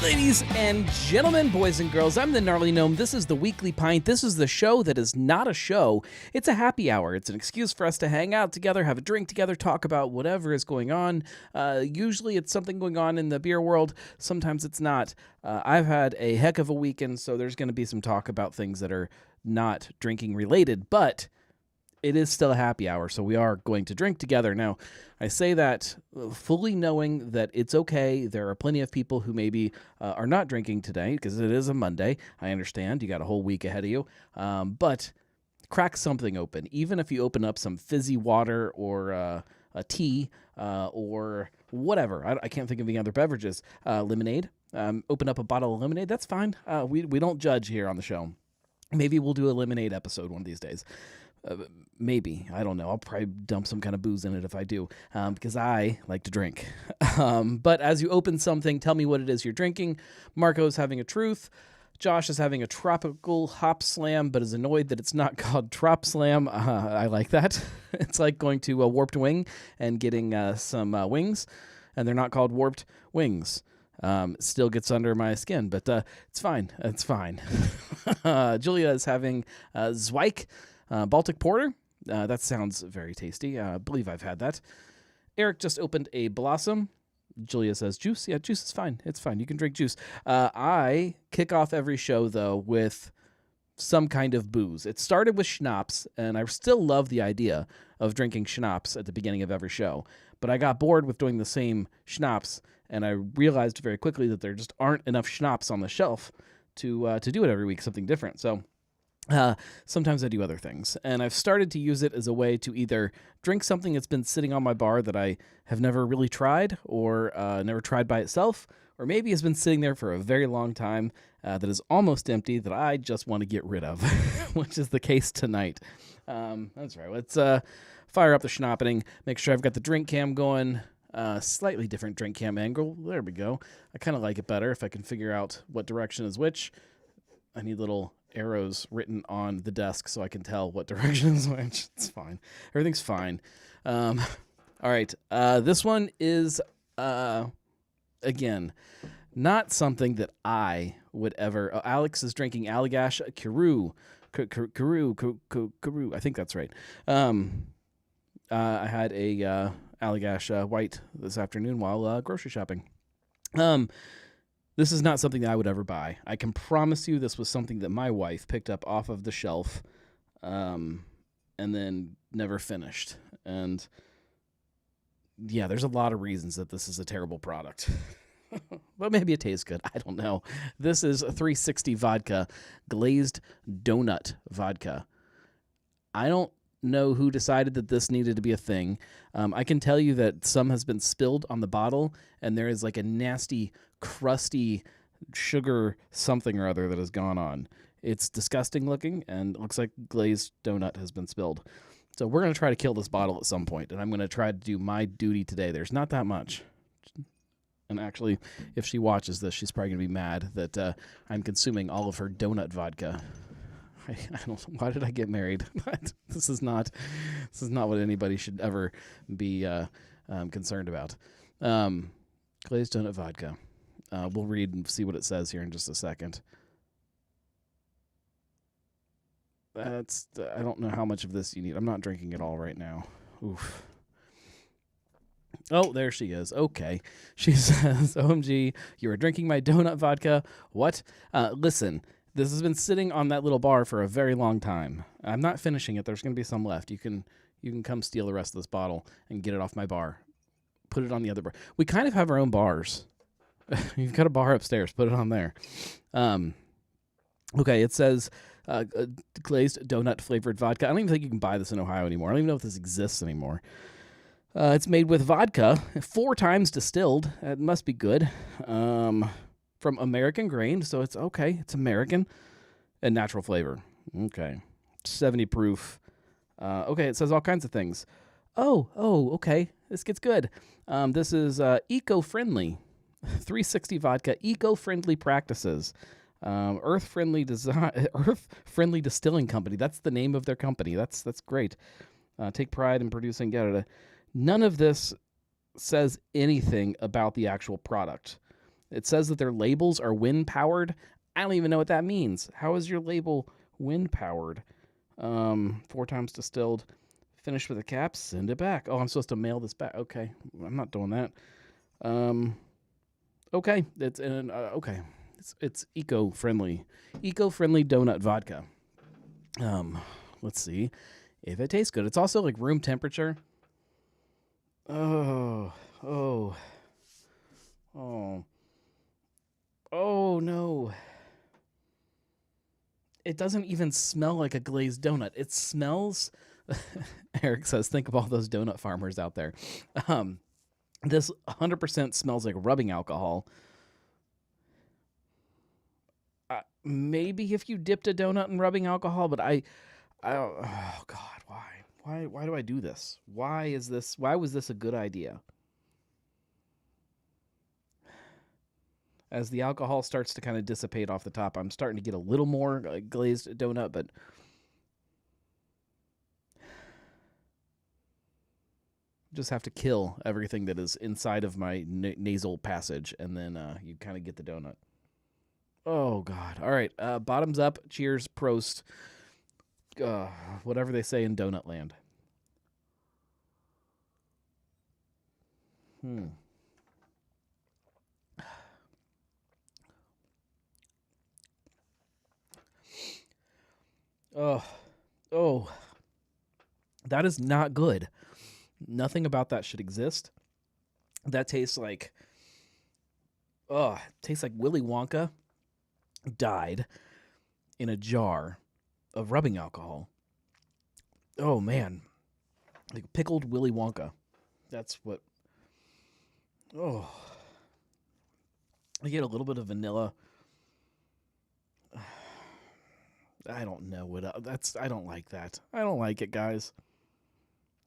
Ladies and gentlemen, boys and girls, I'm the Gnarly Gnome. This is the Weekly Pint. This is the show that is not a show. It's a happy hour. It's an excuse for us to hang out together, have a drink together, talk about whatever is going on. Usually it's something going on in the beer world. Sometimes it's not. I've had a heck of a weekend, so there's going to be some talk about things that are not drinking related, but it is still a happy hour, so we are going to drink together. Now, I say that fully knowing that it's okay. There are plenty of people who maybe are not drinking today because it is a Monday. I understand. You got a whole week ahead of you. But crack something open. Even if you open up some fizzy water or a tea or whatever. I can't think of any other beverages. Lemonade. Open up a bottle of lemonade. That's fine. We don't judge here on the show. Maybe we'll do a lemonade episode one of these days. Maybe. I don't know. I'll probably dump some kind of booze in it if I do, because I like to drink. But as you open something, tell me what it is you're drinking. Marco's having a truth. Josh is having a tropical hop slam, but is annoyed that it's not called Trop Slam. I like that. It's like going to a Warped Wing and getting some wings, and they're not called Warped Wings. Still gets under my skin, but it's fine. It's fine. Julia is having Zweig. Baltic Porter, that sounds very tasty. I believe I've had that. Eric just opened a Blossom. Julia says juice. Yeah, juice is fine. It's fine. You can drink juice. I kick off every show, though, with some kind of booze. It started with schnapps, and I still love the idea of drinking schnapps at the beginning of every show. But I got bored with doing the same schnapps, and I realized very quickly that there just aren't enough schnapps on the shelf to do it every week, something different. So sometimes I do other things, and I've started to use it as a way to either drink something that's been sitting on my bar that I have never really tried or never tried by itself, or maybe has been sitting there for a very long time that is almost empty that I just want to get rid of, which is the case tonight. That's right. Let's fire up the schnappening, make sure I've got the drink cam going. Slightly different drink cam angle. There we go. I kind of like it better if I can figure out what direction is which. I need little arrows written on the desk so I can tell what direction is which. It's fine. Everything's fine. All right. This one is, again, not something that I would ever... Alex is drinking Allagash Karoo. Karoo. I think that's right. I had a Allagash white this afternoon while grocery shopping. This is not something that I would ever buy. I can promise you this was something that my wife picked up off of the shelf and then never finished. And yeah, there's a lot of reasons that this is a terrible product. But maybe it tastes good. I don't know. This is a 360 vodka, glazed donut vodka. I don't know who decided that this needed to be a thing. I can tell you that some has been spilled on the bottle, and there is like a nasty, crusty sugar something or other that has gone on. It's disgusting looking, and it looks like glazed donut has been spilled. So we're going to try to kill this bottle at some point, and I'm going to try to do my duty today. There's not that much. And actually, if she watches this, she's probably going to be mad that I'm consuming all of her donut vodka. I don't. Why did I get married? This is not what anybody should ever be concerned about. Glazed donut vodka. We'll read and see what it says here in just a second. I don't know how much of this you need. I'm not drinking it all right now. Oof. Oh, there she is. Okay. She says, OMG, you are drinking my donut vodka. What? Listen. This has been sitting on that little bar for a very long time. I'm not finishing it. There's going to be some left. You can come steal the rest of this bottle and get it off my bar. Put it on the other bar. We kind of have our own bars. You've got a bar upstairs. Put it on there. Okay, it says glazed donut flavored vodka. I don't even think you can buy this in Ohio anymore. I don't even know if this exists anymore. It's made with vodka, 4 times distilled. It must be good. From American grain, so it's okay. It's American and natural flavor. Okay. 70 proof. Okay, it says all kinds of things. Oh, okay. This gets good. This is eco-friendly. 360 vodka, eco-friendly practices. Earth-friendly distilling company. That's the name of their company. That's great. Take pride in producing. None of this says anything about the actual product. It says that their labels are wind powered. I don't even know what that means. How is your label wind powered? 4 times distilled, finished with a cap, send it back. Oh, I'm supposed to mail this back. Okay, I'm not doing that. Okay, okay. It's eco-friendly donut vodka. Let's see if it tastes good. It's also like room temperature. Oh no. It doesn't even smell like a glazed donut. It smells. Eric says, think of all those donut farmers out there. This 100% smells like rubbing alcohol. Maybe if you dipped a donut in rubbing alcohol, but I oh God, why do I do this? Why was this a good idea? As the alcohol starts to kind of dissipate off the top, I'm starting to get a little more glazed donut, but just have to kill everything that is inside of my nasal passage, and then you kind of get the donut. Oh, God. All right. Bottoms up. Cheers. Prost. Whatever they say in donut land. Oh. That is not good. Nothing about that should exist. That tastes like... tastes like Willy Wonka died in a jar of rubbing alcohol. Oh, man. Like pickled Willy Wonka. That's what... Oh. I get a little bit of vanilla. I don't know what... I don't like that. I don't like it, guys.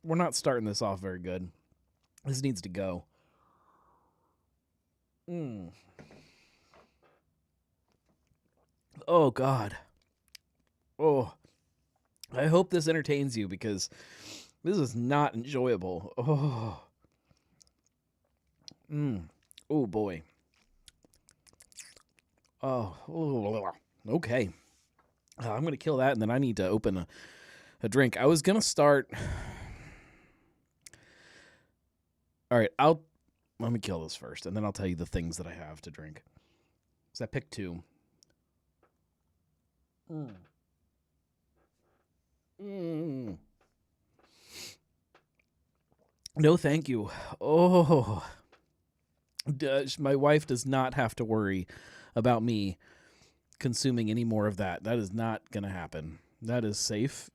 We're not starting this off very good. This needs to go. Oh, God. Oh. I hope this entertains you, because this is not enjoyable. Oh. Oh, boy. Oh. Okay. I'm going to kill that, and then I need to open a drink. I was going to start... All right, let me kill this first, and then I'll tell you the things that I have to drink. So I picked 2. No, thank you. Oh, my wife does not have to worry about me consuming any more of that. That is not going to happen. That is safe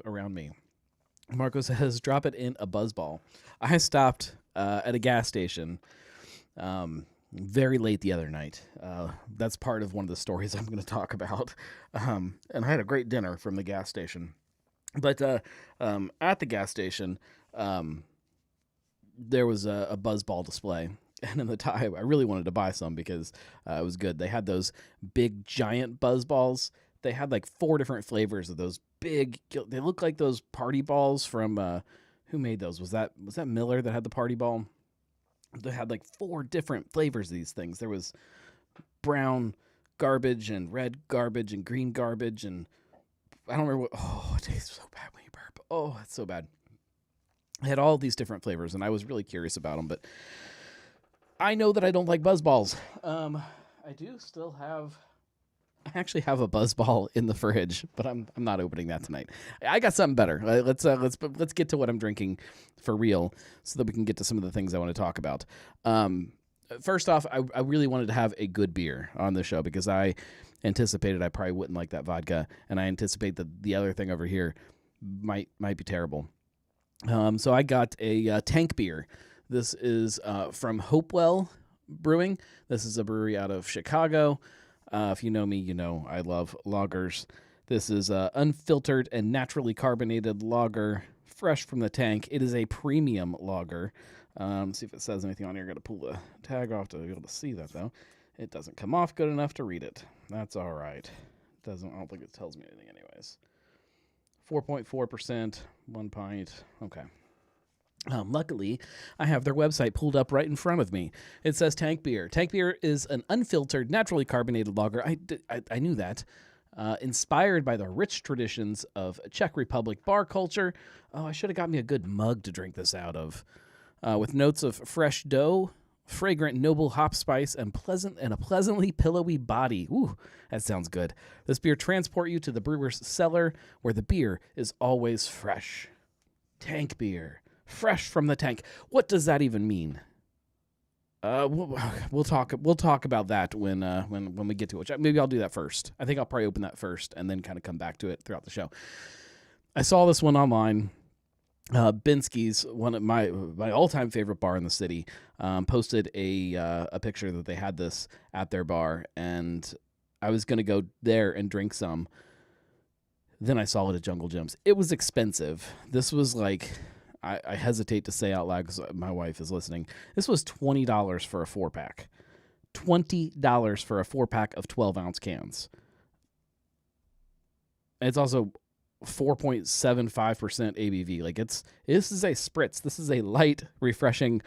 around me. Marco says, drop it in a buzzball. I stopped at a gas station very late the other night. That's part of one of the stories I'm going to talk about. And I had a great dinner from the gas station. But at the gas station, there was a buzzball display. And in the time, I really wanted to buy some because it was good. They had those big, giant buzzballs. They had like 4 different flavors of those big. They look like those party balls from who made those? Was that Miller that had the party ball? They had like 4 different flavors of these things. There was brown garbage and red garbage and green garbage, and I don't remember what. Oh, it tastes so bad when you burp. Oh, it's so bad. I had all these different flavors, and I was really curious about them, but I know that I don't like buzzballs. I do still have. I actually have a buzzball in the fridge, but I'm not opening that tonight. I got something better. Let's get to what I'm drinking for real, so that we can get to some of the things I want to talk about. First off, I really wanted to have a good beer on the show because I anticipated I probably wouldn't like that vodka, and I anticipate that the other thing over here might be terrible. So I got a tank beer. This is from Hopewell Brewing. This is a brewery out of Chicago. If you know me, you know I love lagers. This is unfiltered and naturally carbonated lager, fresh from the tank. It is a premium lager. See if it says anything on here. I got to pull the tag off to be able to see that, though. It doesn't come off good enough to read it. That's all right. I don't think it tells me anything anyways. 4.4%, 1 pint. Okay. Luckily, I have their website pulled up right in front of me. It says Tank Beer. Tank Beer is an unfiltered, naturally carbonated lager. I knew that. Inspired by the rich traditions of Czech Republic bar culture. Oh, I should have got me a good mug to drink this out of. With notes of fresh dough, fragrant noble hop spice, and a pleasantly pillowy body. Ooh, that sounds good. This beer transport you to the brewer's cellar, where the beer is always fresh. Tank Beer. Fresh from the tank. What does that even mean? We'll talk about that when we get to it. Maybe I'll do that first. I think I'll probably open that first and then kind of come back to it throughout the show. I saw this one online. Binsky's, one of my all-time favorite bar in the city, posted a picture that they had this at their bar, and I was gonna go there and drink some. Then I saw it at Jungle Gyms. It was expensive. This was like, I hesitate to say out loud because my wife is listening. This was $20 for a 4-pack. $20 for a 4-pack of 12-ounce cans. It's also 4.75% ABV. Like this is a spritz. This is a light, refreshing.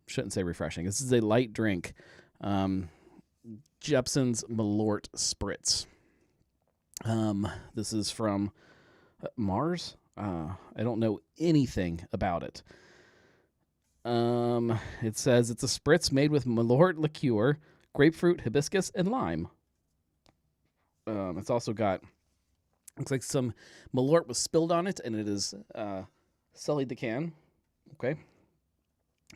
Shouldn't say refreshing. This is a light drink. Jeppson's Malort Spritz. This is from Mars. I don't know anything about it. It says it's a spritz made with Malort liqueur, grapefruit, hibiscus, and lime. It's also got, looks like some Malort was spilled on it, and it is sullied the can. Okay.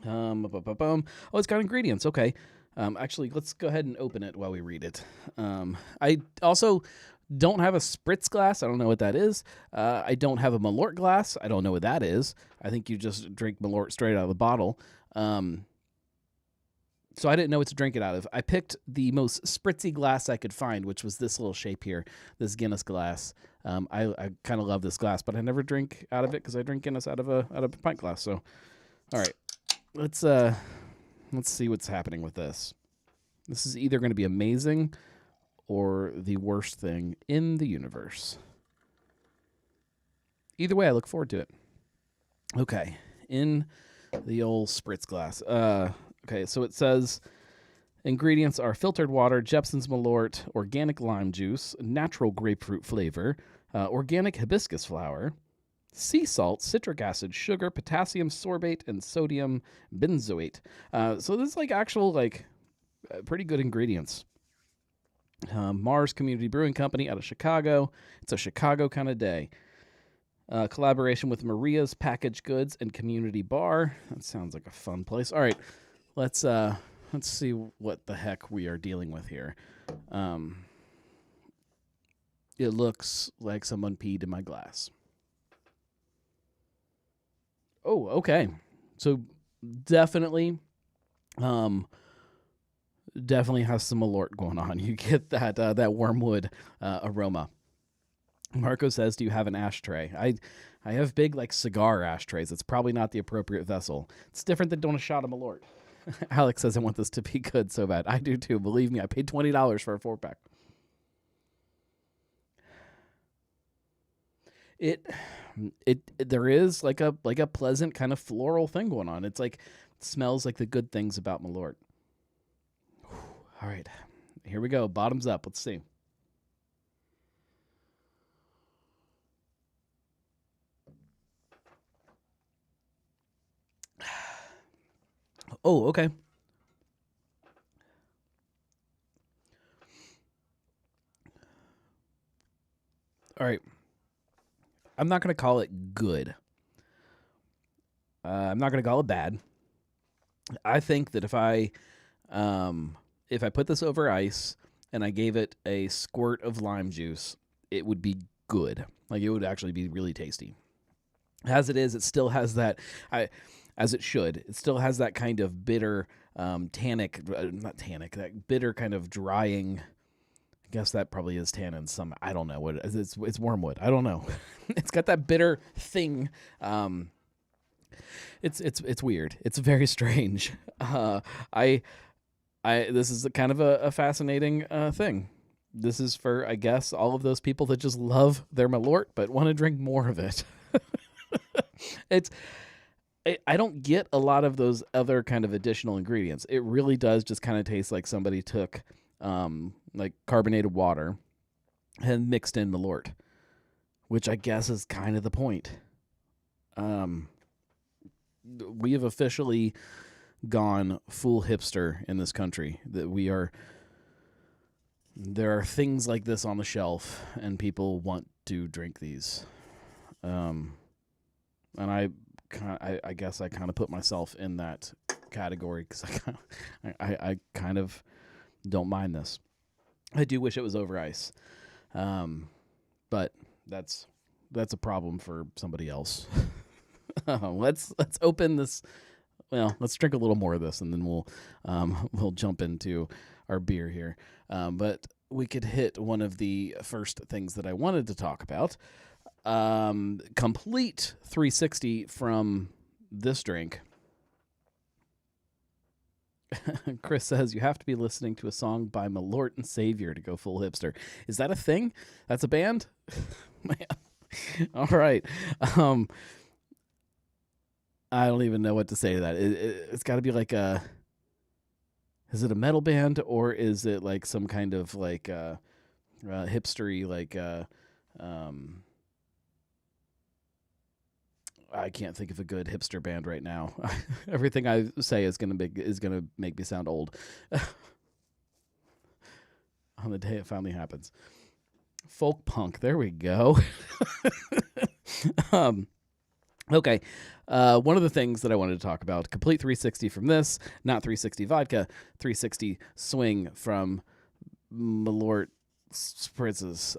Oh, it's got ingredients. Okay. Actually, let's go ahead and open it while we read it. I also don't have a spritz glass. I don't know what that is. I don't have a Malort glass. I don't know what that is. I think you just drink Malort straight out of the bottle. So I didn't know what to drink it out of. I picked the most spritzy glass I could find, which was this little shape here, this Guinness glass. I kind of love this glass, but I never drink out of it because I drink Guinness out of a pint glass. So, all right, let's see what's happening with this. This is either going to be amazing or the worst thing in the universe. Either way, I look forward to it. Okay, in the old spritz glass. Okay, so it says ingredients are filtered water, Jeppson's Malort, organic lime juice, natural grapefruit flavor, organic hibiscus flower, sea salt, citric acid, sugar, potassium sorbate, and sodium benzoate. So this is like actual pretty good ingredients. Mars Community Brewing Company out of Chicago. It's a Chicago kind of day. Collaboration with Maria's Packaged Goods and Community Bar. That sounds like a fun place. All right, let's see what the heck we are dealing with here. It looks like someone peed in my glass. Oh, okay. So definitely has some Malort going on. You get that wormwood aroma. Marco says, do you have an ashtray? I have big cigar ashtrays. It's probably not the appropriate vessel. It's different than doing a shot of Malort. Alex says, I want this to be good so bad. I do too. Believe me, I paid $20 for a 4-pack. There is like a pleasant kind of floral thing going on. It's it smells like the good things about Malort. All right, here we go. Bottoms up. Let's see. Oh, okay. All right. I'm not going to call it good. I'm not going to call it bad. I think that if I put this over ice and I gave it a squirt of lime juice, it would be good. It would actually be really tasty. As it is, it still has that, as it should, it still has that kind of bitter, that bitter kind of drying. I guess that probably is tannin. I don't know what it is. It's wormwood. I don't know. It's got that bitter thing. It's weird. It's very strange. This is kind of a fascinating thing. This is for, I guess, all of those people that just love their Malort but want to drink more of it. I don't get a lot of those other kind of additional ingredients. It really does just kind of taste like somebody took like carbonated water and mixed in Malort, which I guess is kind of the point. We have officially gone full hipster in this country. There are things like this on the shelf, and people want to drink these. And I guess I kind of put myself in that category because I kind of don't mind this. I do wish it was over ice, but that's a problem for somebody else. Let's open this. Well, let's drink a little more of this, and then we'll jump into our beer here. But we could hit one of the first things that I wanted to talk about. Complete 360 from this drink. Chris says you have to be listening to a song by Malort and Savior to go full hipster. Is that a thing? That's a band? Man. All right. I don't even know what to say to that. It's got to be like is it a metal band, or is it like some kind of like hipstery, like I can't think of a good hipster band right now. Everything I say is gonna make me sound old. On the day it finally happens. Folk punk. There we go. Okay. One of the things that I wanted to talk about, complete 360 from this, not 360 vodka, 360 swing from Malort spritzes.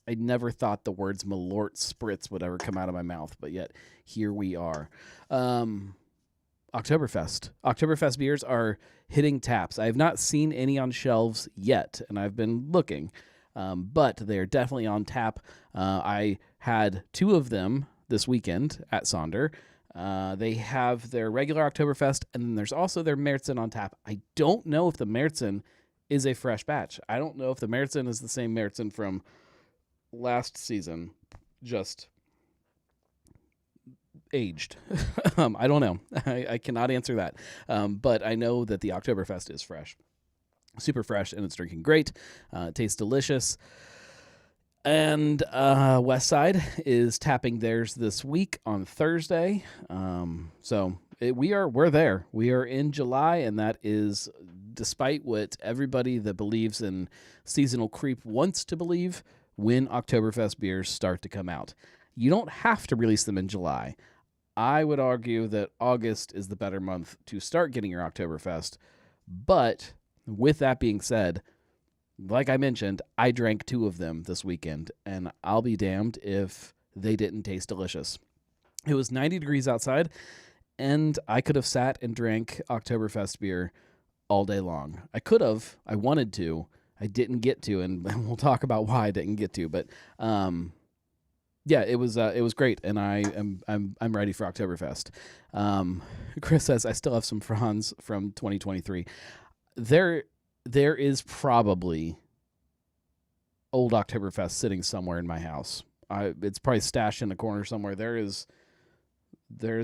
I never thought the words Malort spritz would ever come out of my mouth, but yet here we are. Oktoberfest. Oktoberfest beers are hitting taps. I have not seen any on shelves yet, and I've been looking, but they are definitely on tap. I had 2 of them this weekend at Sonder. They have their regular Oktoberfest, and then there's also their Märzen on tap. I don't know if the Märzen is a fresh batch. I don't know if the Märzen is the same Märzen from last season, just aged. I don't know. I cannot answer that. But I know that the Oktoberfest is fresh. Super fresh, and it's drinking great. It tastes delicious. And Westside is tapping theirs this week on Thursday. We're there. We are in July, and that is despite what everybody that believes in seasonal creep wants to believe when Oktoberfest beers start to come out. You don't have to release them in July. I would argue that August is the better month to start getting your Oktoberfest. But with that being said, like I mentioned, I drank 2 of them this weekend, and I'll be damned if they didn't taste delicious. It was 90 degrees outside, and I could have sat and drank Oktoberfest beer all day long. I could have. I wanted to. I didn't get to, and we'll talk about why I didn't get to. But yeah, it was great, and I'm ready for Oktoberfest. Chris says I still have some Franz from 2023. There is probably old Oktoberfest sitting somewhere in my house. It's probably stashed in a corner somewhere. There's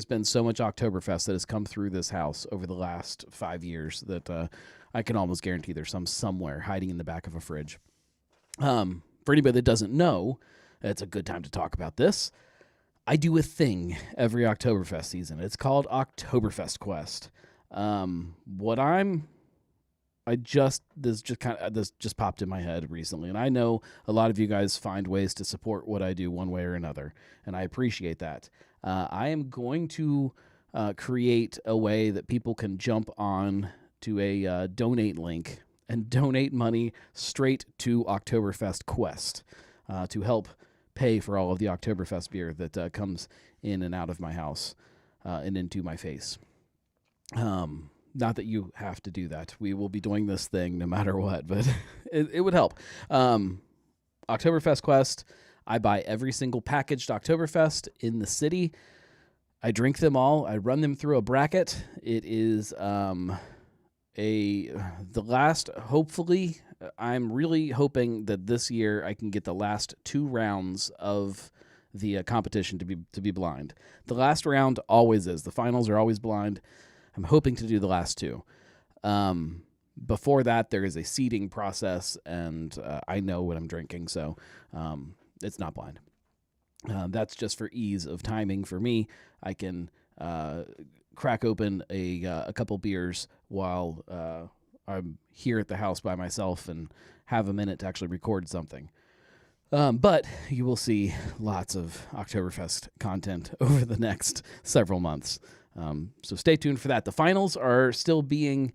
been so much Oktoberfest that has come through this house over the last 5 years that I can almost guarantee there's some somewhere hiding in the back of a fridge. For anybody that doesn't know, it's a good time to talk about this. I do a thing every Oktoberfest season. It's called Oktoberfest Quest. This just popped in my head recently, and I know a lot of you guys find ways to support what I do one way or another, and I appreciate that. I am going to create a way that people can jump on to a donate link and donate money straight to Oktoberfest Quest to help pay for all of the Oktoberfest beer that comes in and out of my house and into my face. Not that you have to do that. We will be doing this thing no matter what, but it would help. Oktoberfest Quest, I buy every single packaged Oktoberfest in the city. I drink them all. I run them through a bracket. It is hopefully, I'm really hoping that this year I can get the last 2 rounds of the competition to be blind. The last round always is. The finals are always blind. I'm hoping to do the last two. Before that, there is a seeding process, and I know what I'm drinking, so it's not blind. That's just for ease of timing for me. I can crack open a couple beers while I'm here at the house by myself and have a minute to actually record something. But you will see lots of Oktoberfest content over the next several months. So stay tuned for that. The finals are still being,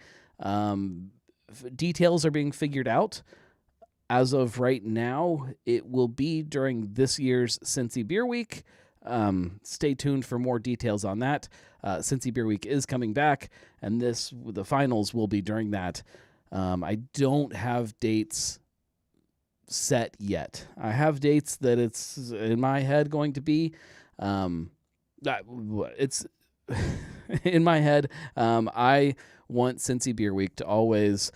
details are being figured out. As of right now, it will be during this year's Cincy Beer Week. Stay tuned for more details on that. Cincy Beer Week is coming back, and the finals will be during that. I don't have dates set yet. I have dates that it's in my head going to be. It's in my head. I want Cincy Beer Week to always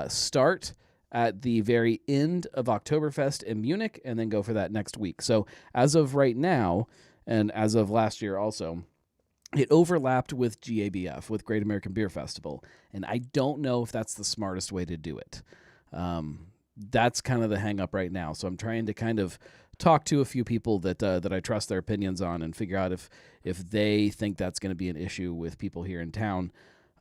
start at the very end of Oktoberfest in Munich and then go for that next week. So as of right now, and as of last year also, it overlapped with GABF, with Great American Beer Festival, and I don't know if that's the smartest way to do it. That's kind of the hang up right now. So I'm trying to kind of talk to a few people that I trust their opinions on and figure out if they think that's going to be an issue with people here in town.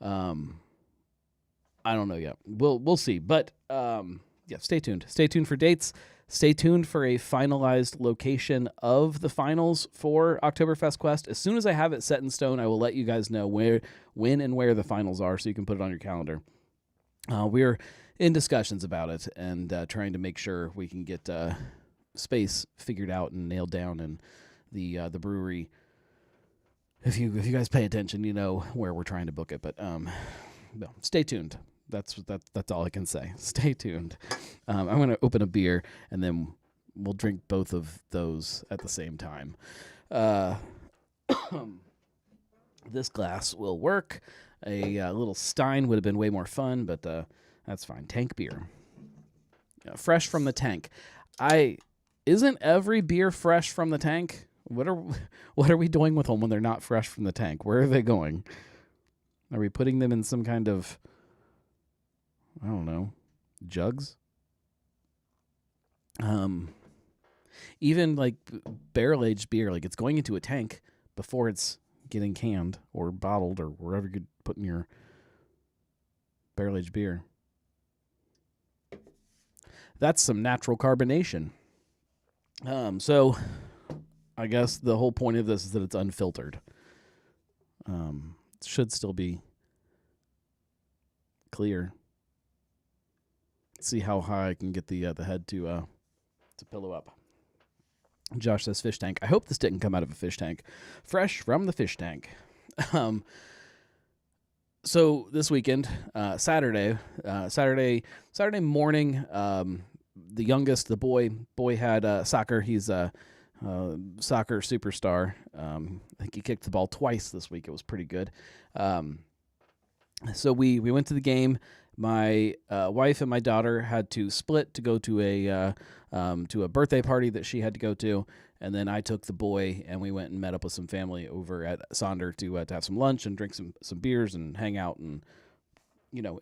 I don't know yet. We'll see. But yeah, stay tuned. Stay tuned for dates. Stay tuned for a finalized location of the finals for Oktoberfest Quest. As soon as I have it set in stone, I will let you guys know when and where the finals are, so you can put it on your calendar. We're in discussions about it and trying to make sure we can get space figured out and nailed down in the brewery. If you guys pay attention, you know where we're trying to book it. But well, stay tuned. That's all I can say. Stay tuned. I'm going to open a beer, and then we'll drink both of those at the same time. This glass will work. A little Stein would have been way more fun, but that's fine. Tank beer. Fresh from the tank. Isn't every beer fresh from the tank? What are we doing with them when they're not fresh from the tank? Where are they going? Are we putting them in some kind of, I don't know, jugs? Even like barrel-aged beer, like it's going into a tank before it's getting canned or bottled or wherever you're putting your barrel-aged beer. That's some natural carbonation. So I guess the whole point of this is that it's unfiltered. It should still be clear. Let's see how high I can get the head to pillow up. Josh says fish tank. I hope this didn't come out of a fish tank. Fresh from the fish tank. So this weekend, Saturday morning, the youngest, the boy had soccer. He's a soccer superstar. I think he kicked the ball twice this week. It was pretty good. So we went to the game. My wife and my daughter had to split to go to a birthday party that she had to go to, and then I took the boy and we went and met up with some family over at Sonder to have some lunch and drink some beers and hang out and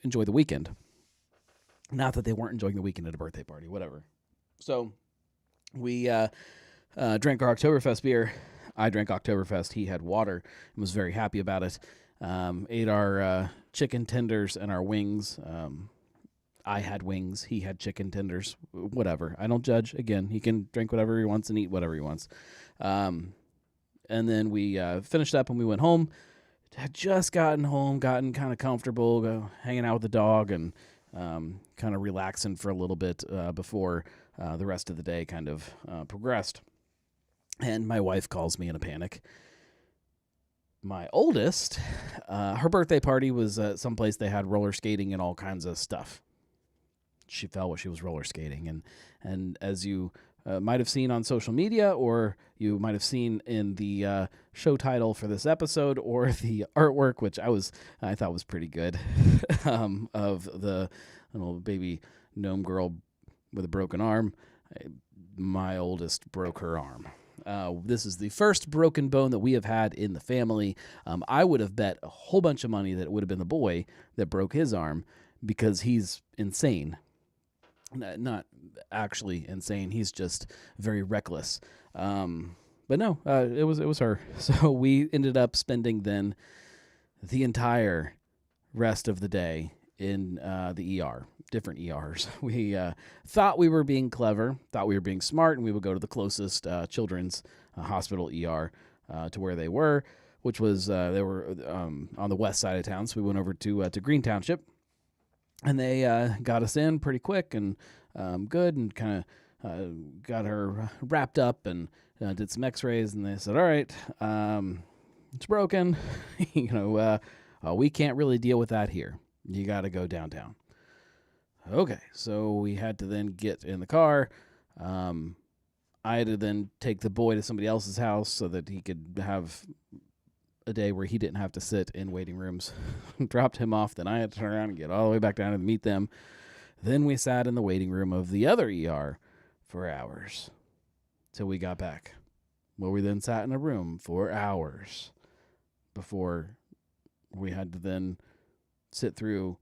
enjoy the weekend. Not that they weren't enjoying the weekend at a birthday party, whatever. So we drank our Oktoberfest beer. I drank Oktoberfest. He had water and was very happy about it. Ate our chicken tenders and our wings. I had wings. He had chicken tenders. Whatever. I don't judge. Again, he can drink whatever he wants and eat whatever he wants. And then we finished up and we went home. Had just gotten home, gotten kind of comfortable, hanging out with the dog and kind of relaxing for a little bit before the rest of the day kind of progressed. And my wife calls me in a panic. My oldest, her birthday party was someplace they had roller skating and all kinds of stuff. She fell while she was roller skating. And as you might have seen on social media, or you might have seen in the show title for this episode, or the artwork, which I thought was pretty good, of the little baby gnome girl with a broken arm. My oldest broke her arm. This is the first broken bone that we have had in the family. I would have bet a whole bunch of money that it would have been the boy that broke his arm because he's insane. Not actually insane. He's just very reckless. But no, it was her. So we ended up spending then the entire rest of the day in the ER, different ERs. We thought we were being clever, thought we were being smart, and we would go to the closest children's hospital ER to where they were, which was they were on the west side of town. So we went over to Green Township, and they got us in pretty quick and good, and kind of got her wrapped up and did some X-rays, and they said, "All right, it's broken. We can't really deal with that here. You got to go downtown." Okay, so we had to then get in the car. I had to then take the boy to somebody else's house so that he could have a day where he didn't have to sit in waiting rooms. Dropped him off, then I had to turn around and get all the way back down and meet them. Then we sat in the waiting room of the other ER for hours till we got back, where we then sat in a room for hours before we had to then sit through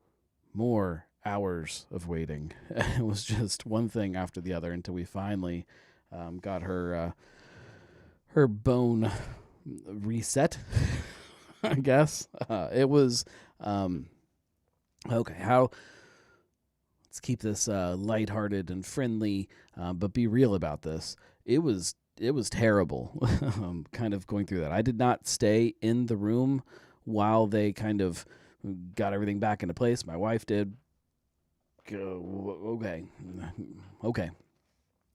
more hours of waiting. It was just one thing after the other until we finally got her bone reset, I guess. It was okay. Let's keep this lighthearted and friendly, but be real about this. It was terrible. Kind of going through that. I did not stay in the room while they kind of got everything back into place. My wife did. Okay.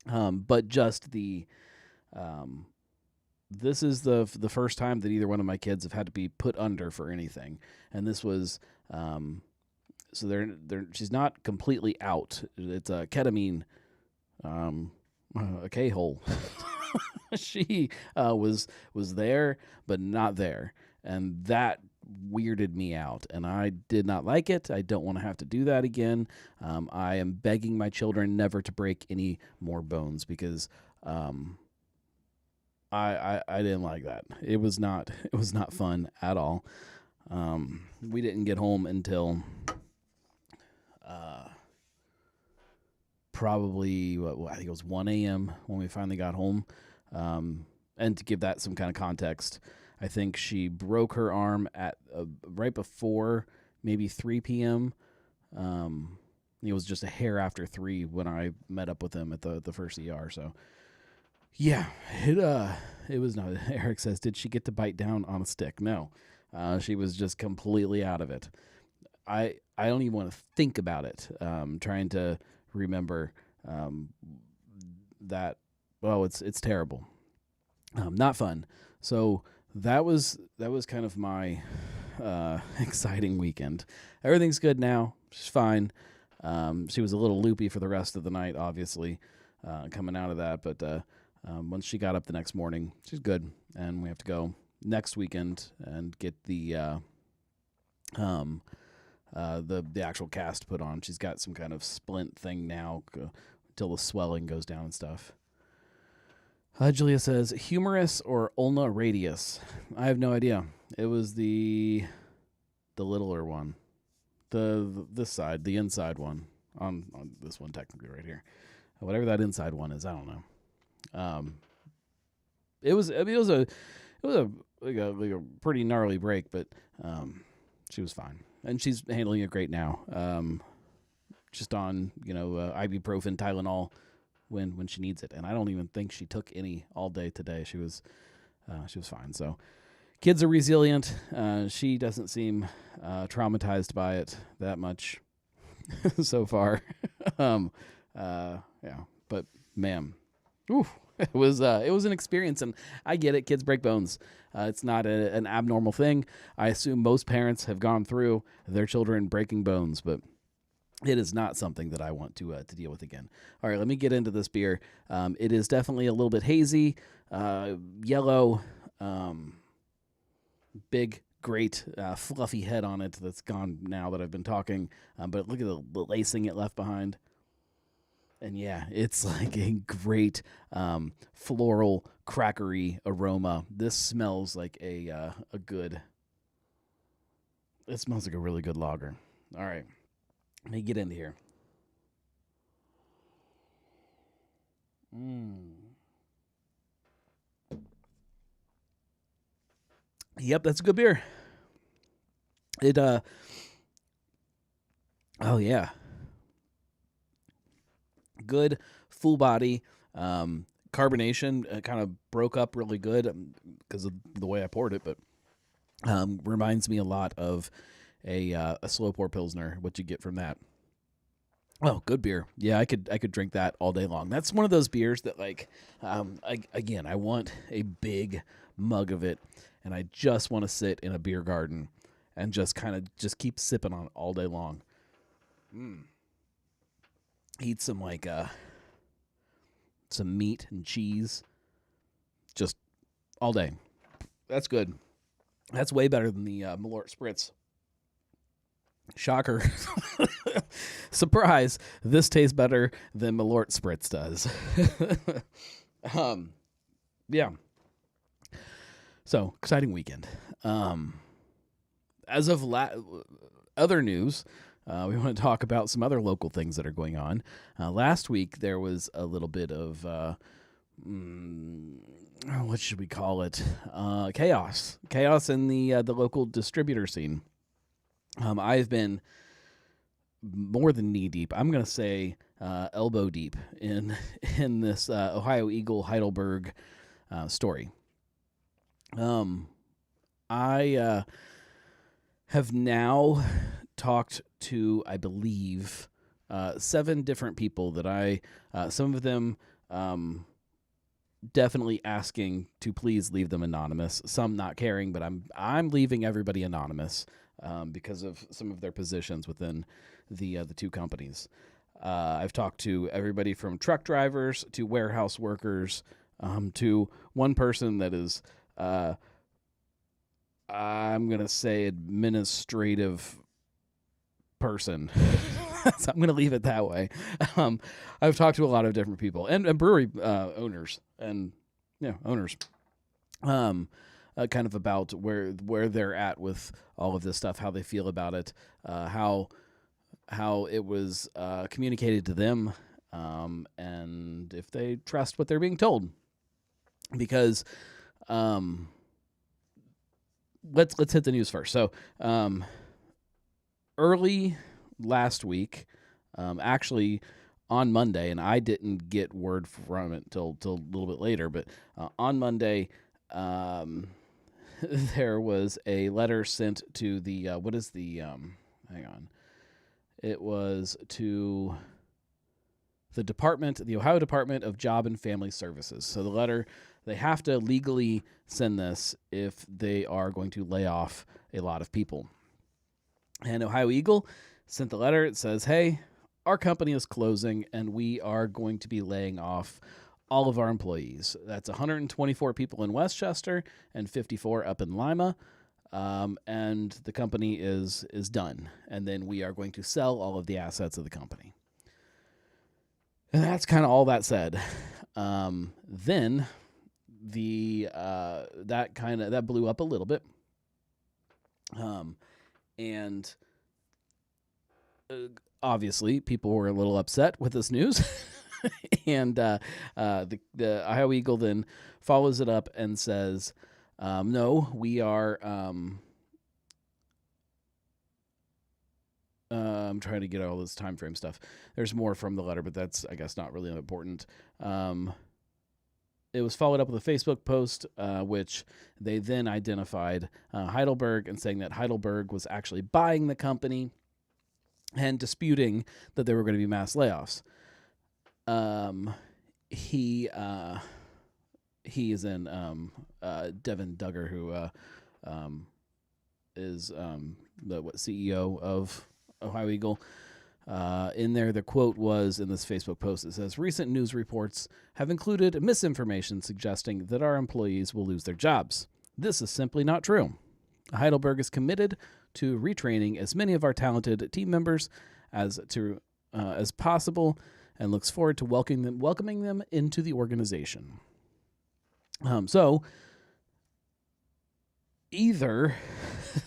But just this is the first time that either one of my kids have had to be put under for anything, and this was so she's not completely out. It's a ketamine, a K-hole. She was there, but not there, and that weirded me out, and I did not like it. I don't want to have to do that again. I am begging my children never to break any more bones because I didn't like that. It was not fun at all. We didn't get home until probably I think it was 1 a.m. when we finally got home. And to give that some kind of context, I think she broke her arm at right before maybe 3 p.m. It was just a hair after 3 when I met up with them at the first ER. So yeah, it was not. Eric says, "Did she get to bite down on a stick?" No, she was just completely out of it. I don't even want to think about it. Trying to remember that. Well, it's terrible. Not fun. So that was kind of my exciting weekend. Everything's good now. She's fine. She was a little loopy for the rest of the night, obviously, coming out of that. But once she got up the next morning, she's good. And we have to go next weekend and get the actual cast put on. She's got some kind of splint thing now until the swelling goes down and stuff. Julia says, humerus or ulna radius? I have no idea. It was the littler one. This side, the inside one. On this one technically right here. Whatever that inside one is, I don't know. It was a pretty gnarly break, but she was fine. And she's handling it great now. Just on, ibuprofen, Tylenol when she needs it. And I don't even think she took any all day today. She was fine. So kids are resilient. She doesn't seem traumatized by it that much so far. Yeah, but man, it was an experience, and I get it. Kids break bones. It's not an abnormal thing. I assume most parents have gone through their children breaking bones, but it is not something that I want to deal with again. All right, let me get into this beer. It is definitely a little bit hazy, yellow, big, great, fluffy head on it that's gone now that I've been talking. But look at the lacing it left behind. And yeah, it's like a great floral crackery aroma. This smells like a good. It smells like a really good lager. All right, let me get into here. Yep, that's a good beer. It oh yeah, good full body. Carbonation kind of broke up really good because of the way I poured it, but reminds me a lot of a slow pour pilsner. What you get from that? Oh, good beer. Yeah, I could drink that all day long. That's one of those beers that I want a big mug of it, and I just want to sit in a beer garden and just kind of just keep sipping on it all day long. Eat some meat and cheese, just all day. That's good. That's way better than the Malort Spritz. Shocker. Surprise. This tastes better than Malort Spritz does. Yeah. So, exciting weekend. As of other news, we want to talk about some other local things that are going on. Last week, there was a little bit of, what should we call it? Chaos. Chaos in the local distributor scene. I've been more than knee deep. I'm going to say elbow deep in this Ohio Eagle Heidelberg story. I have now talked to, I believe, 7 different people that some of them definitely asking to please leave them anonymous. Some not caring, but I'm leaving everybody anonymous because of some of their positions within the 2 companies. I've talked to everybody from truck drivers to warehouse workers to one person that is, I'm going to say, administrative person. So I'm going to leave it that way. I've talked to a lot of different people and brewery owners and owners. Kind of about where they're at with all of this stuff, how they feel about it, how it was communicated to them, and if they trust what they're being told. Because let's hit the news first. So early last week, actually on Monday, and I didn't get word from it till a little bit later, but on Monday, there was a letter sent to the hang on. It was to the Ohio Department of Job and Family Services. So the letter, they have to legally send this if they are going to lay off a lot of people. And Ohio Eagle sent the letter. It says, hey, our company is closing and we are going to be laying off all of our employees. That's 124 people in Westchester and 54 up in Lima. And the company is done. And then we are going to sell all of the assets of the company. And that's kind of all that said. Then that blew up a little bit. And obviously people were a little upset with this news. And the Ohio Eagle then follows it up and says, no, we are, I'm trying to get all this time frame stuff. There's more from the letter, but that's, I guess, not really important. It was followed up with a Facebook post, which they then identified Heidelberg and saying that Heidelberg was actually buying the company and disputing that there were going to be mass layoffs. He is in Devin Duggar, who is the CEO of Ohio Eagle. In there, the quote was in this Facebook post. It says, recent news reports have included misinformation suggesting that our employees will lose their jobs. This is simply not true. Heidelberg is committed to retraining as many of our talented team members as possible and looks forward to welcoming them into the organization. So either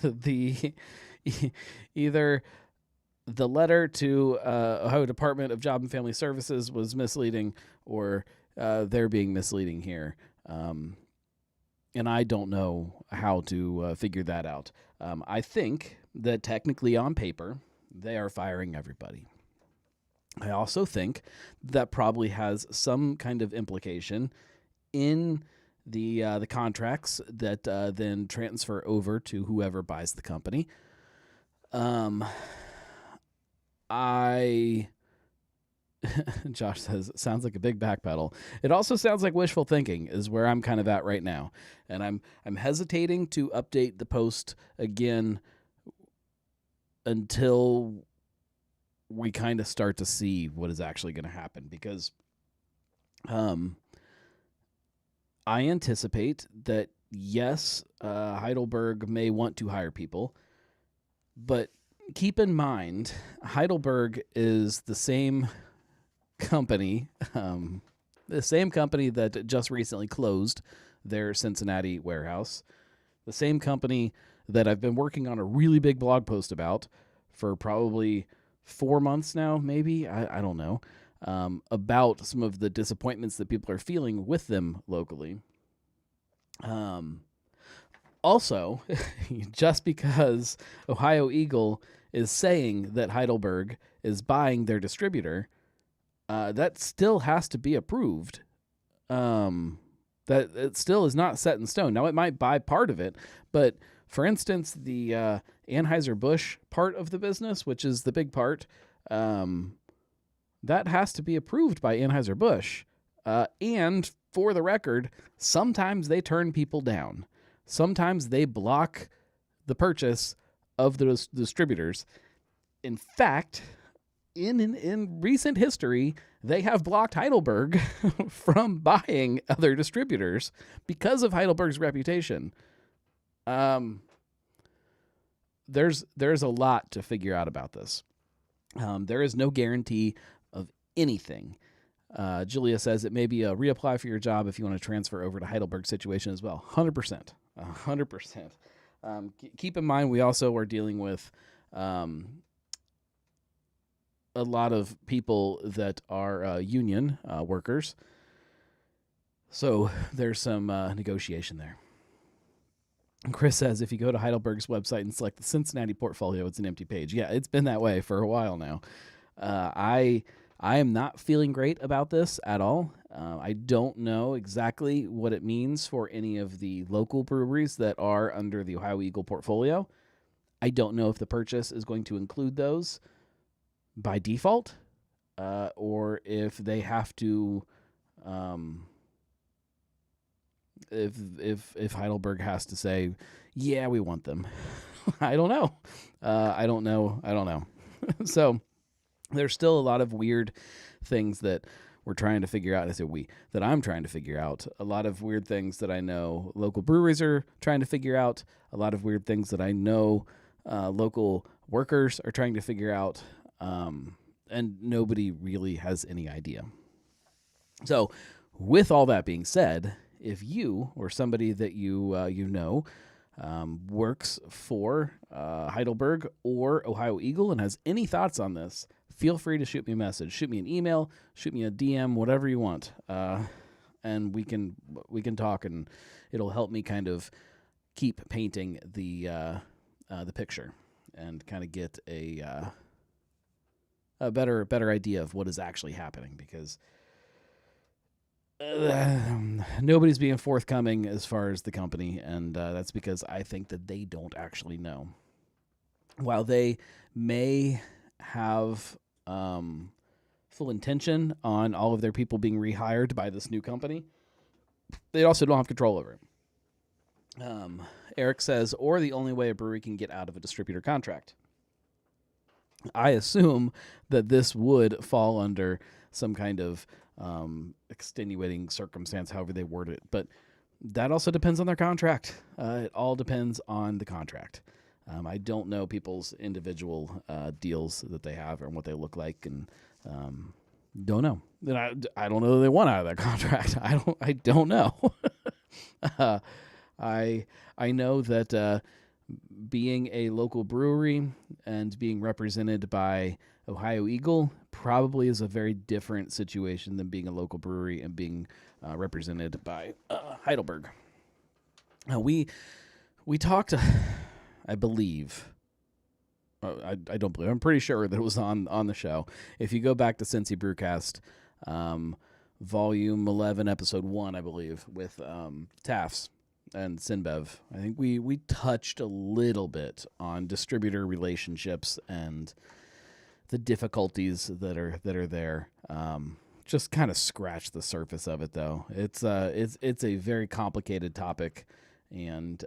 the either the letter to Ohio Department of Job and Family Services was misleading, or they're being misleading here. And I don't know how to figure that out. I think that technically on paper, they are firing everybody. I also think that probably has some kind of implication in the contracts that then transfer over to whoever buys the company. Josh says, it sounds like a big backpedal. It also sounds like wishful thinking is where I'm kind of at right now. And I'm hesitating to update the post again until we kind of start to see what is actually going to happen, because I anticipate that, yes, Heidelberg may want to hire people, but keep in mind, Heidelberg is the same company, that just recently closed their Cincinnati warehouse, the same company that I've been working on a really big blog post about for probably 4 months now, maybe, I don't know, about some of the disappointments that people are feeling with them locally. Also, just because Ohio Eagle is saying that Heidelberg is buying their distributor, that still has to be approved. That it still is not set in stone. Now, it might buy part of it, but for instance, the Anheuser-Busch part of the business, which is the big part, that has to be approved by Anheuser-Busch. And for the record, sometimes they turn people down. Sometimes they block the purchase of those distributors. In fact, in recent history, they have blocked Heidelberg from buying other distributors because of Heidelberg's reputation. There's a lot to figure out about this. There is no guarantee of anything. Julia says it may be a reapply for your job if you want to transfer over to Heidelberg's situation as well. 100%. 100%. Keep in mind, we also are dealing with a lot of people that are union workers. So there's some negotiation there. And Chris says if you go to Heidelberg's website and select the Cincinnati portfolio, it's an empty page. Yeah, it's been that way for a while now. I am not feeling great about this at all. I don't know exactly what it means for any of the local breweries that are under the Ohio Eagle portfolio. I don't know if the purchase is going to include those by default, or if they have to, if Heidelberg has to say, yeah, we want them. I don't know. I don't know. So there's still a lot of weird things that we're trying to figure out. That I'm trying to figure out. A lot of weird things that I know local breweries are trying to figure out. A lot of weird things that I know local workers are trying to figure out. And nobody really has any idea. So with all that being said, if you or somebody that you know works for Heidelberg or Ohio Eagle and has any thoughts on this, feel free to shoot me a message. Shoot me an email, shoot me a DM, whatever you want. And we can talk, and it'll help me kind of keep painting the picture and kind of get a better idea of what is actually happening, because nobody's being forthcoming as far as the company, and that's because I think that they don't actually know. While they may have full intention on all of their people being rehired by this new company, they also don't have control over it. Eric says, or the only way a brewery can get out of a distributor contract. I assume that this would fall under some kind of extenuating circumstance, however they word it. But that also depends on their contract. It all depends on the contract. I don't know people's individual deals that they have and what they look like. And Don't know. Then I don't know that they want out of that contract. I don't know. uh, I know that being a local brewery and being represented by Ohio Eagle probably is a very different situation than being a local brewery and being represented by Heidelberg. We talked, I believe. I don't believe. I'm pretty sure that it was on the show. If you go back to Cincy Brewcast, Volume 11, Episode 1, I believe, with Taft's and Sinbev, I think we touched a little bit on distributor relationships and the difficulties that are there. Just kind of scratched the surface of it, though. It's a very complicated topic, and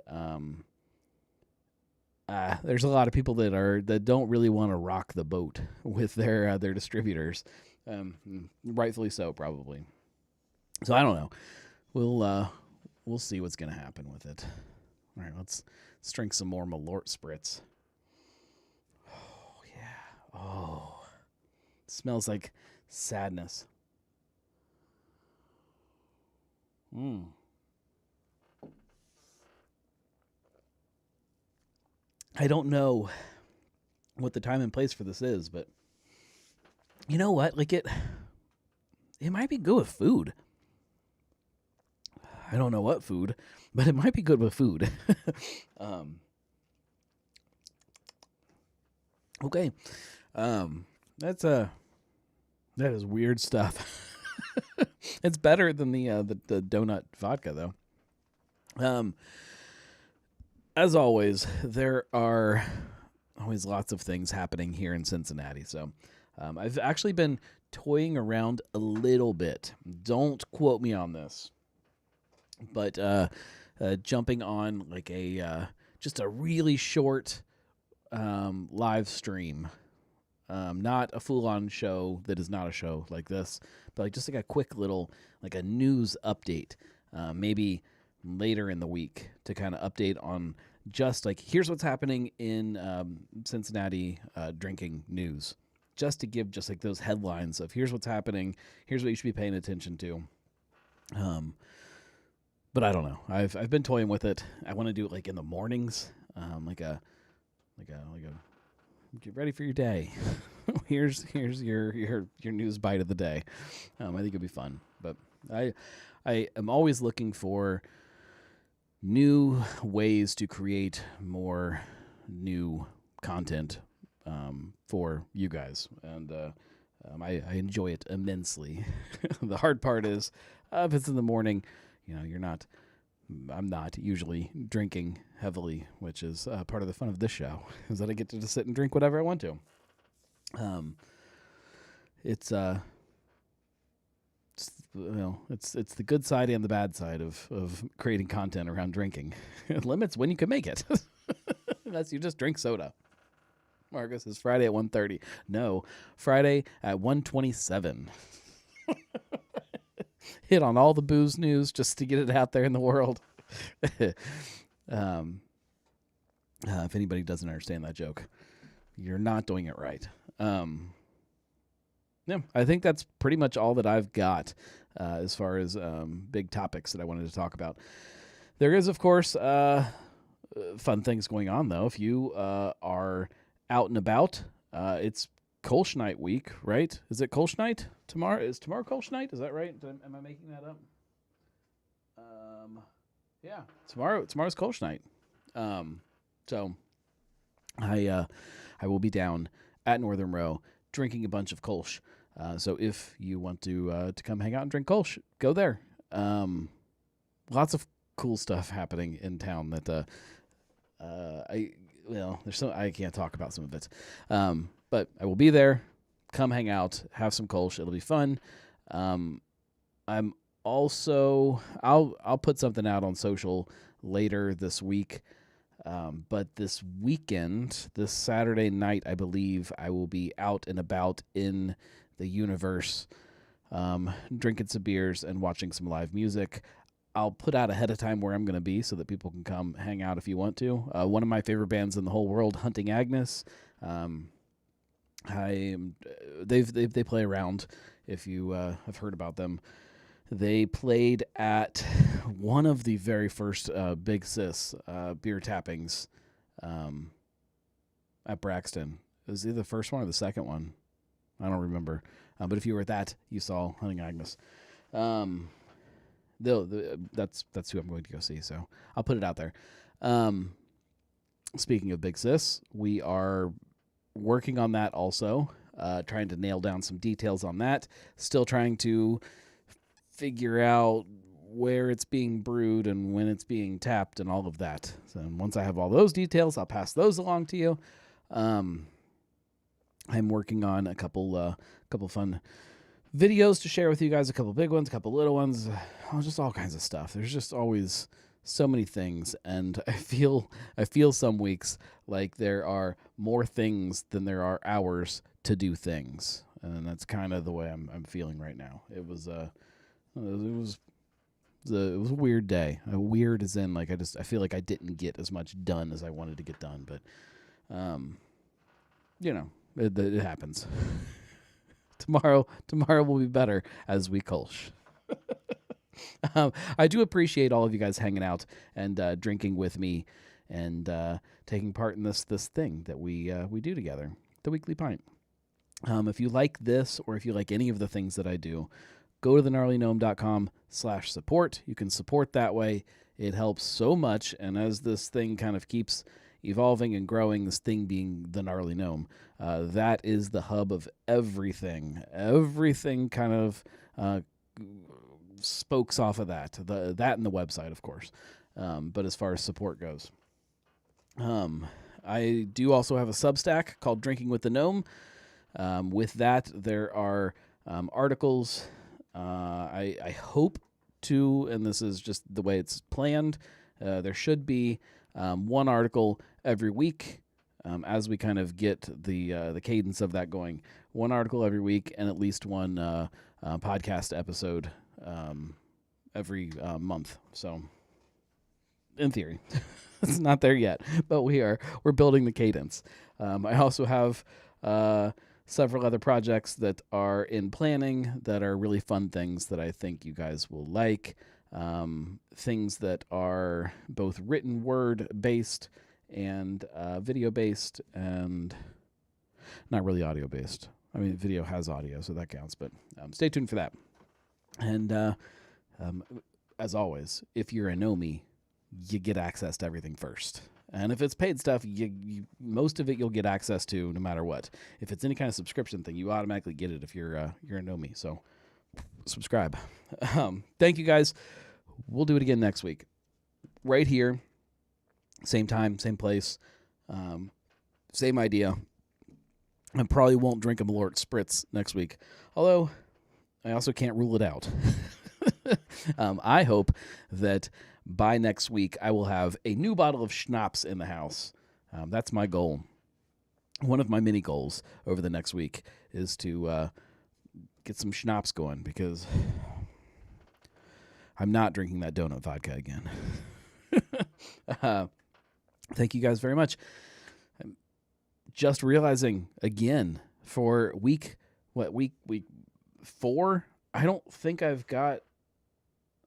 there's a lot of people that don't really want to rock the boat with their distributors, rightfully so, probably. So I don't know. We'll see what's going to happen with it. All right, let's drink some more Malort Spritz. Oh, yeah. Oh, it smells like sadness. I don't know what the time and place for this is, but you know what? Like it might be good with food. I don't know what food, but it might be good with food. Okay. That is weird stuff. It's better than the donut vodka, though. As always, there are always lots of things happening here in Cincinnati. So I've actually been toying around a little bit. Don't quote me on this. But jumping on like just a really short live stream, not a full-on show that is not a show like this, but like just like a quick little like a news update, maybe later in the week to kind of update on just like here's what's happening in Cincinnati drinking news, just to give just like those headlines of here's what's happening, here's what you should be paying attention to. But I don't know. I've been toying with it. I want to do it like in the mornings, like a get ready for your day. here's your news bite of the day. I think it'd be fun. But I am always looking for new ways to create more new content for you guys, and I enjoy it immensely. The hard part is if it's in the morning. You know, I'm not usually drinking heavily, which is part of the fun of this show, is that I get to just sit and drink whatever I want to. It's the good side and the bad side of creating content around drinking. It limits when you can make it, unless you just drink soda. Marcus is Friday at 1:30. No, Friday at 1:27. Hit on all the booze news just to get it out there in the world. If anybody doesn't understand that joke, you're not doing it right. Yeah, I think that's pretty much all that I've got as far as big topics that I wanted to talk about. There is, of course, fun things going on, though. If you are out and about, it's Kolsch Night week, right? Is it Kolsch Night tomorrow? Is tomorrow Kolsch Night? Is that right? Am I making that up? Yeah, tomorrow's Kolsch Night. So I will be down at Northern Row drinking a bunch of Kolsch. So if you want to come hang out and drink Kolsch, go there. Lots of cool stuff happening in town that I can't talk about some of it. But I will be there. Come hang out, have some Kolsch. It'll be fun. I'm also I'll put something out on social later this week. But this weekend, this Saturday night, I believe I will be out and about in the universe, drinking some beers and watching some live music. I'll put out ahead of time where I'm going to be so that people can come hang out if you want to. One of my favorite bands in the whole world, Hunting Agnes. They play around if you have heard about them. They played at one of the very first Big Sis beer tappings at Braxton. It was either the first one or the second one. I don't remember. But if you were at that, you saw Hunting Agnes. That's who I'm going to go see, so I'll put it out there. Speaking of Big Sis, we are working on that also, trying to nail down some details on that. Still trying to figure out where it's being brewed and when it's being tapped and all of that. So once I have all those details, I'll pass those along to you. I'm working on a couple fun videos to share with you guys, a couple big ones, a couple little ones, just all kinds of stuff. There's just always so many things, and I feel some weeks like there are more things than there are hours to do things, and that's kind of the way I'm feeling right now. It was a weird day. Weird as in, like, I feel like I didn't get as much done as I wanted to get done, but it happens. Tomorrow will be better as we Kolsch. I do appreciate all of you guys hanging out and drinking with me and taking part in this thing that we do together, the Weekly Pint. If you like this or if you like any of the things that I do, go to thenarlygnome.com/support. You can support that way. It helps so much, and as this thing kind of keeps evolving and growing, this thing being the Gnarly Gnome, that is the hub of everything. Everything kind of spokes off of that. That and the website, of course. But as far as support goes, I do also have a Substack called Drinking with the Gnome. With that, there are articles. I hope to, and this is just the way it's planned, there should be one article every week as we kind of get the cadence of that going. One article every week and at least one podcast episode every month. So, in theory, it's not there yet, but we're building the cadence. I also have several other projects that are in planning that are really fun things that I think you guys will like. Things that are both written word based and video based and not really audio based. I mean, video has audio, so that counts, but stay tuned for that. And as always, if you're a Nomie, you get access to everything first. And if it's paid stuff, you most of it you'll get access to no matter what. If it's any kind of subscription thing, you automatically get it if you're a Nomie. So subscribe. Thank you guys. We'll do it again next week. Right here. Same time, same place. Same idea. I probably won't drink a Malort Spritz next week. Although, I also can't rule it out. I hope that by next week, I will have a new bottle of schnapps in the house. That's my goal. One of my mini goals over the next week is to get some schnapps going because I'm not drinking that donut vodka again. Thank you guys very much. I'm just realizing again for week 4, I don't think I've got.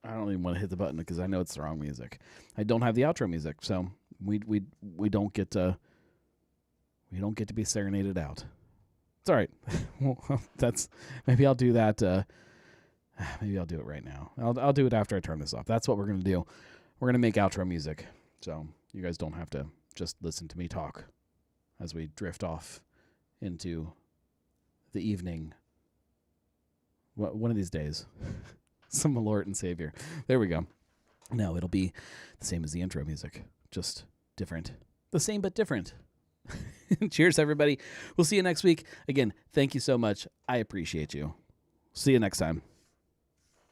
I don't even want to hit the button because I know it's the wrong music. I don't have the outro music, so we don't get to be serenaded out. It's all right. Well, maybe I'll do that. Maybe I'll do it right now. I'll do it after I turn this off. That's what we're gonna do. We're gonna make outro music, so you guys don't have to just listen to me talk as we drift off into the evening. One of these days. Some Lord and Savior. There we go. No, it'll be the same as the intro music, just different. The same but different. Cheers, everybody. We'll see you next week. Again, thank you so much. I appreciate you. See you next time.